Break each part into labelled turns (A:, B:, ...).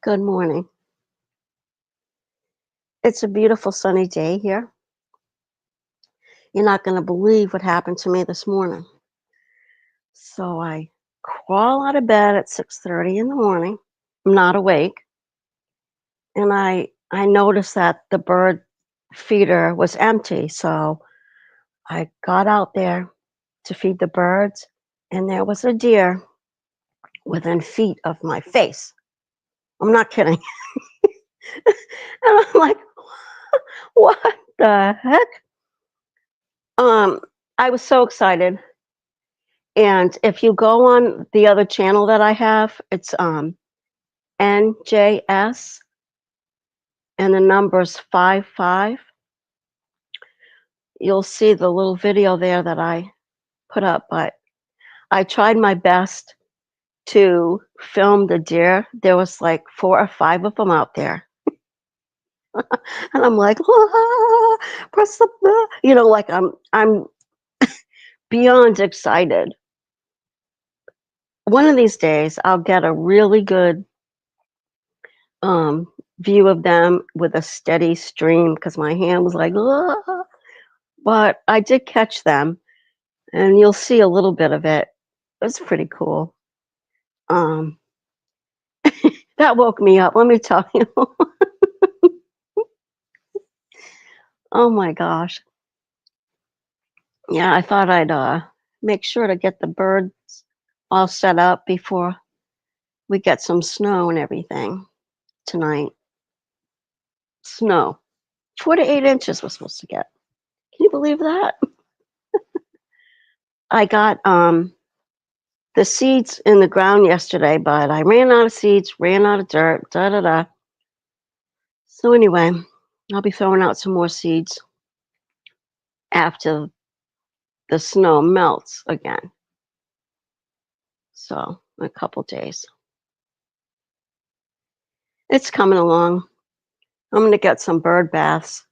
A: Good morning. It's a beautiful sunny day here. You're not going to believe what happened to me this morning. So I crawl out of bed at 6:30 in the morning. I'm not awake, and I noticed that the bird feeder was empty. So I got out there to feed the birds, and there was a deer within feet of my face. I'm not kidding. And I'm like, what the heck? Um, I was so excited. And if you go on the other channel that I have, it's NJS and the number's 55. You'll see the little video there that I put up, but I tried my best to film the deer. There was like 4 or 5 of them out there. And I'm like, "Ah, press the like I'm beyond excited. One of these days I'll get a really good um, view of them with a steady stream because my hand was like, "Ah," but I did catch them, and you'll see a little bit of it. It was pretty cool. Um, that woke me up. Let me tell you. Oh my gosh. Yeah, I thought I'd make sure to get the birds all set up before we get some snow and everything tonight. Snow. 4 to 8 inches we're supposed to get. Can you believe that? I got the seeds in the ground yesterday, but I ran out of seeds, ran out of dirt, da da da. So anyway, I'll be throwing out some more seeds after the snow melts again. So in a couple days. It's coming along. I'm gonna get some bird baths.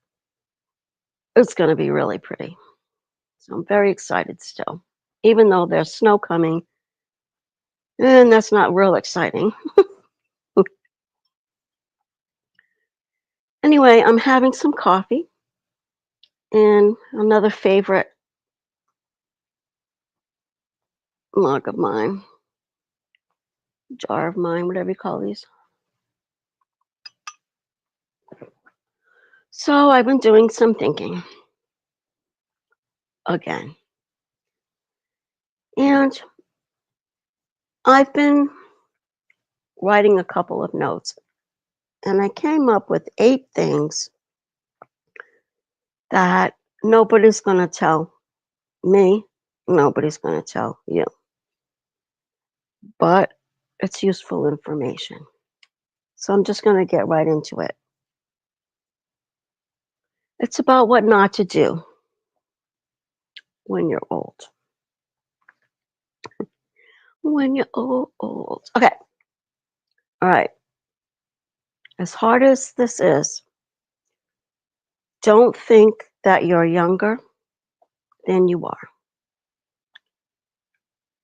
A: It's gonna be really pretty. So I'm very excited still. Even though there's snow coming, and that's not real exciting. Anyway, I'm having some coffee and another favorite mug of mine, jar of mine, whatever you call these. So I've been doing some thinking again. And I've been writing a couple of notes, and I came up with 8 things that nobody's going to tell me, nobody's going to tell you, but it's useful information. So I'm just going to get right into it. It's about what not to do when you're old. When you're old. Okay. All right. As hard as this is, don't think that you're younger than you are.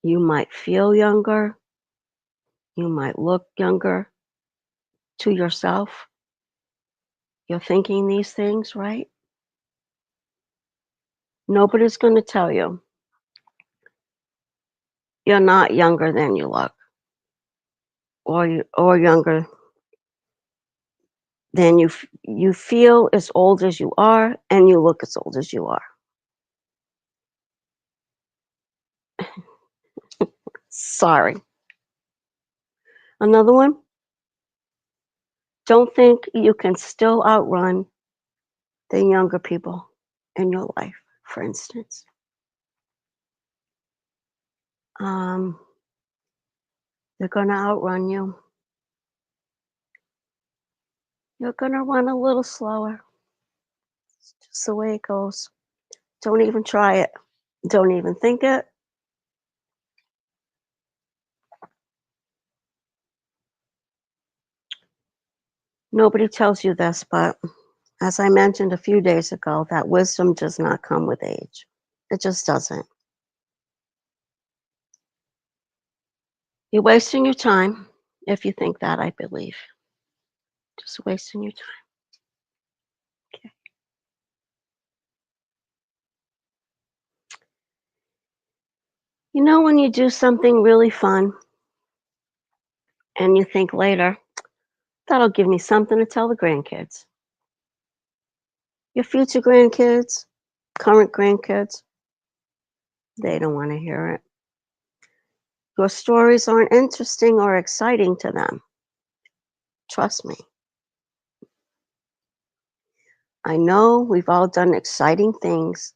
A: You might feel younger. You might look younger to yourself. You're thinking these things, right? Nobody's going to tell you you're not younger than you look, or younger than you feel as old as you are, and you look as old as you are. Sorry. Another one. Don't think you can still outrun the younger people in your life, for instance. Um, they're going to outrun you. You're going to run a little slower. It's just the way it goes. Don't even try it. Don't even think it. Nobody tells you this, but as I mentioned a few days ago, that wisdom does not come with age. It just doesn't. You're wasting your time if you think that, I believe. Just wasting your time. Okay. You know when you do something really fun and you think later, that'll give me something to tell the grandkids. Your future grandkids, current grandkids, they don't want to hear it. Your stories aren't interesting or exciting to them. Trust me. I know we've all done exciting things,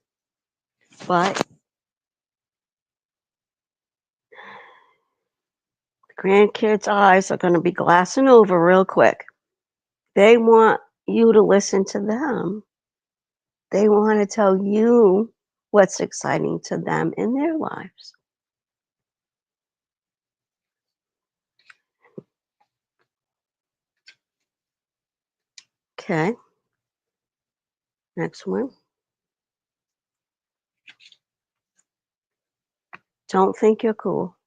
A: but grandkids' eyes are going to be glassing over real quick. They want you to listen to them. They want to tell you what's exciting to them in their lives. Okay, next one. Don't think you're cool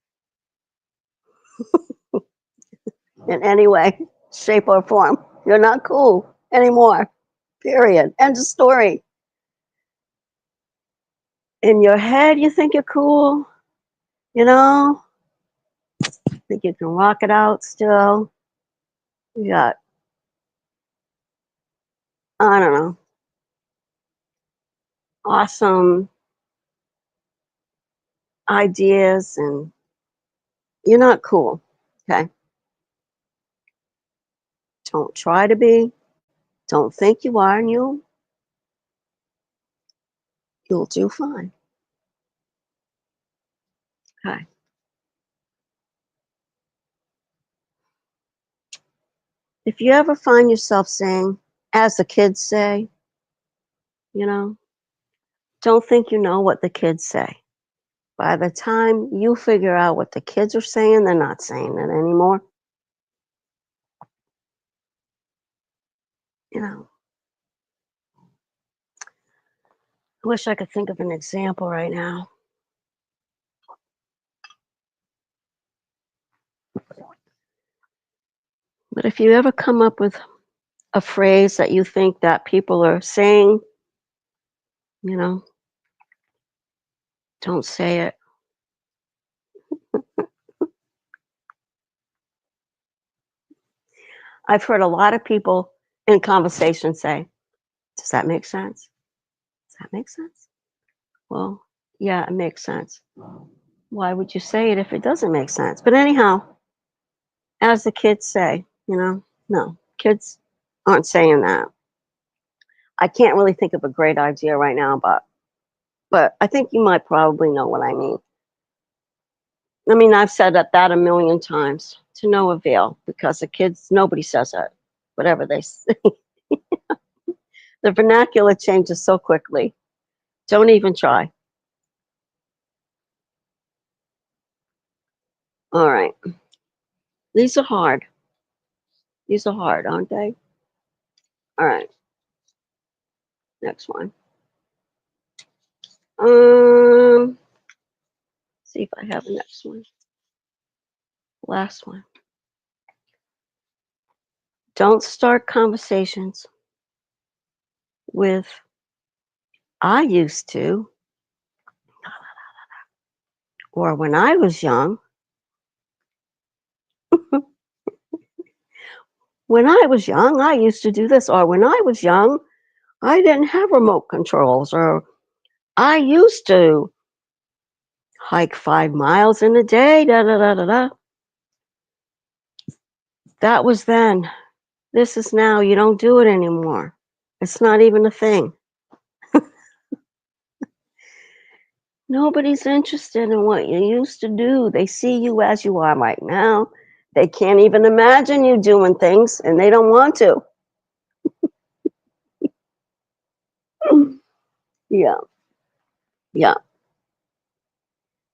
A: in any way, shape, or form. You're not cool anymore. Period. End of story. In your head, you think you're cool. You know, think you can rock it out still. You got, I don't know, awesome ideas, and you're not cool. Okay. Don't try to be. Don't think you are, and you'll do fine. Okay. If you ever find yourself saying, as the kids say, you know, don't think you know what the kids say. By the time you figure out what the kids are saying, they're not saying it anymore. You know, I wish I could think of an example right now. But if you ever come up with a phrase that you think that people are saying, you know, don't say it. I've heard a lot of people in conversation say, does that make sense? Does that make sense? Well, yeah, it makes sense. Why would you say it if it doesn't make sense? But anyhow, as the kids say, no, kids aren't saying that. I can't really think of a great idea right now, but I think you might probably know what I mean. I mean, I've said that a million times to no avail because the kids, nobody says it, whatever they say. The vernacular changes so quickly. Don't even try. All right. These are hard. These are hard, aren't they? All right. Next one. See if I have the next one. Last one. Don't start conversations with I used to, or when I was young. When I was young, I used to do this, or when I was young, I didn't have remote controls, or I used to hike 5 miles in a day, da da da da da. That was then. This is now. You don't do it anymore. It's not even a thing. Nobody's interested in what you used to do. They see you as you are right now. They can't even imagine you doing things, and they don't want to. Yeah, yeah.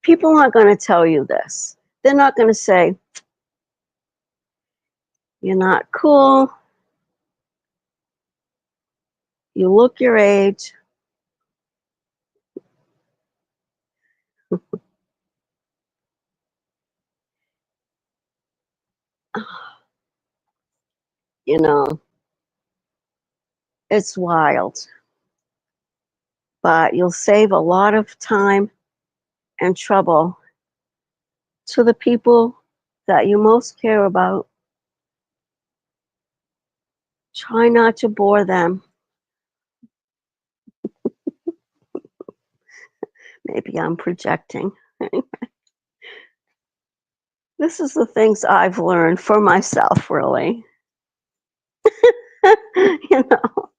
A: People aren't going to tell you this. They're not going to say, you're not cool. You look your age. You know, it's wild, but you'll save a lot of time and trouble to the people that you most care about. Try not to bore them. Maybe I'm projecting. This is the things I've learned for myself, really. You know,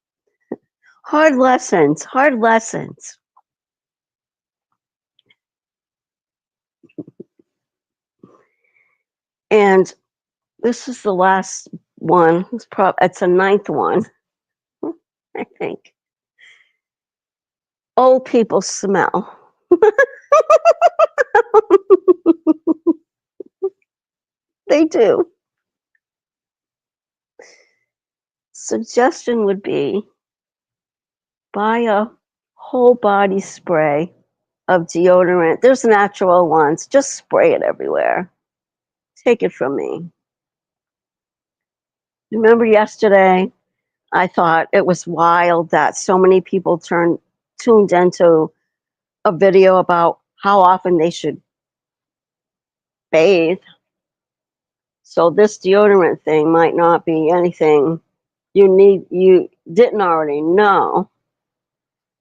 A: hard lessons, hard lessons. And this is the last one. It's a ninth one, I think. Old people smell. They do. Suggestion would be buy a whole body spray of deodorant. There's natural ones. Just spray it everywhere. Take it from me. Remember yesterday, I thought it was wild that so many people tuned into a video about how often they should bathe. So this deodorant thing might not be anything you didn't already know,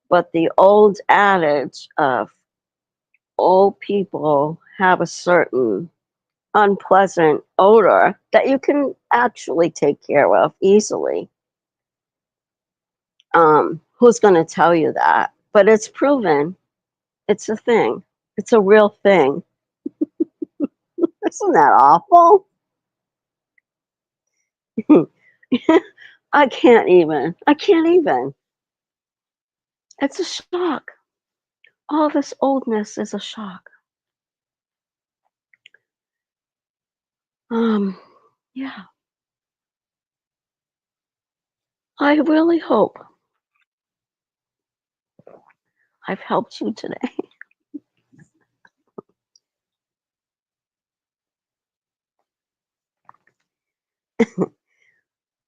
A: but the old adage of old people have a certain unpleasant odor that you can actually take care of easily. Who's going to tell you that? But it's proven. It's a thing. It's a real thing. Isn't that awful? I can't even. I can't even. It's a shock. All this oldness is a shock. Um, yeah. I really hope I've helped you today.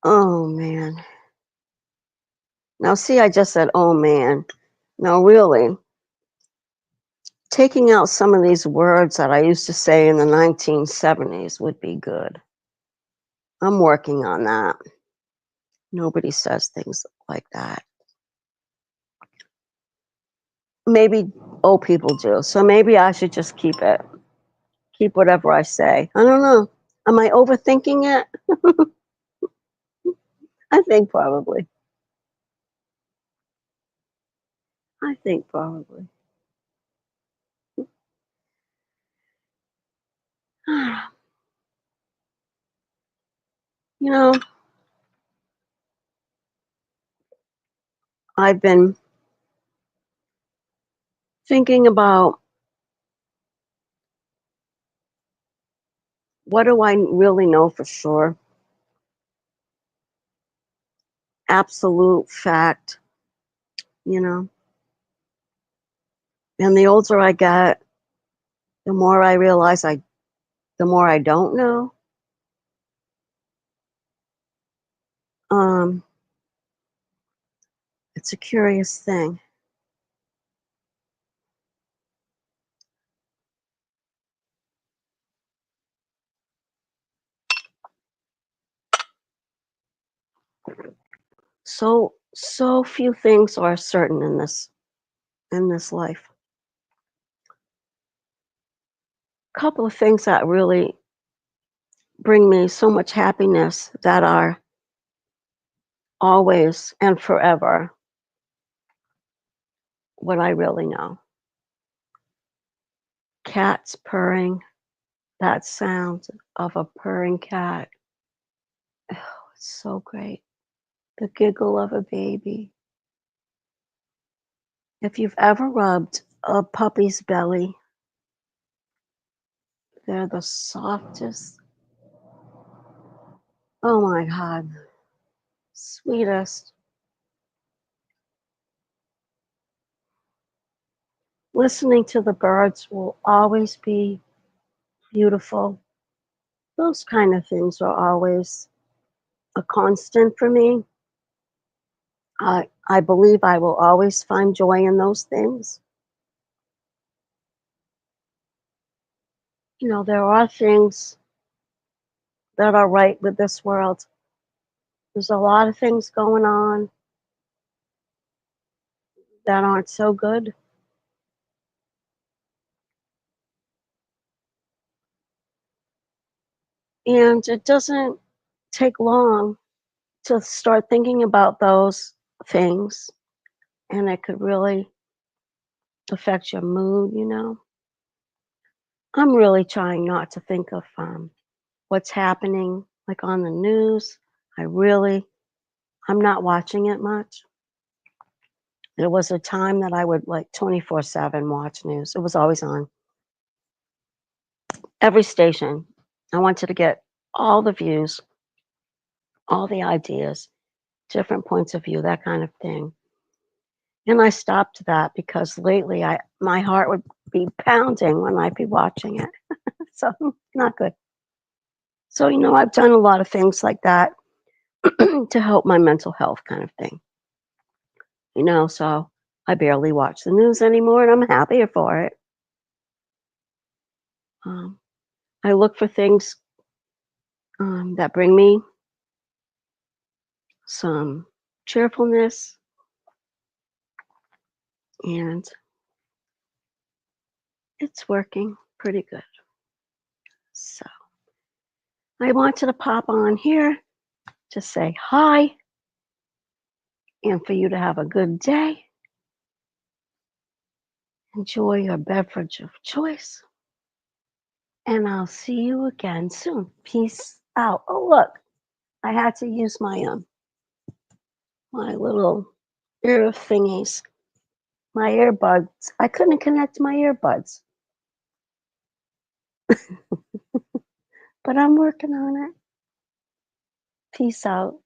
A: Oh man. Now see, I just said, oh man. No, really. Taking out some of these words that I used to say in the 1970s would be good. I'm working on that. Nobody says things like that. Maybe old people do. So maybe I should just keep it. Keep whatever I say. I don't know. Am I overthinking it? I think probably. I think probably. You know, I've been thinking about what do I really know for sure? Absolute fact, you know. And the older I get, the more I realize the more I don't know. Um, it's a curious thing. So few things are certain in this life. A couple of things that really bring me so much happiness that are always and forever what I really know. Cats purring, that sound of a purring cat. Oh, it's so great. The giggle of a baby. If you've ever rubbed a puppy's belly, they're the softest. Oh my God. Sweetest. Listening to the birds will always be beautiful. Those kind of things are always a constant for me. I believe I will always find joy in those things. There are things that are right with this world. There's a lot of things going on that aren't so good. And it doesn't take long to start thinking about those things, and it could really affect your mood. I'm really trying not to think of what's happening like on the news. I really, I'm not watching it much. There was a time that I would like 24/7 watch news. It was always on. Every station. I wanted to get all the views, all the ideas, different points of view, that kind of thing. And I stopped that because lately my heart would be pounding when I'd be watching it. So not good. So I've done a lot of things like that to help my mental health kind of thing. So I barely watch the news anymore and I'm happier for it. Um, I look for things that bring me some cheerfulness, and it's working pretty good. So I wanted to pop on here to say hi and for you to have a good day. Enjoy your beverage of choice, and I'll see you again soon. Peace out. Oh, look, I had to use my little ear thingies, my earbuds. I couldn't connect my earbuds, but I'm working on it. Peace out.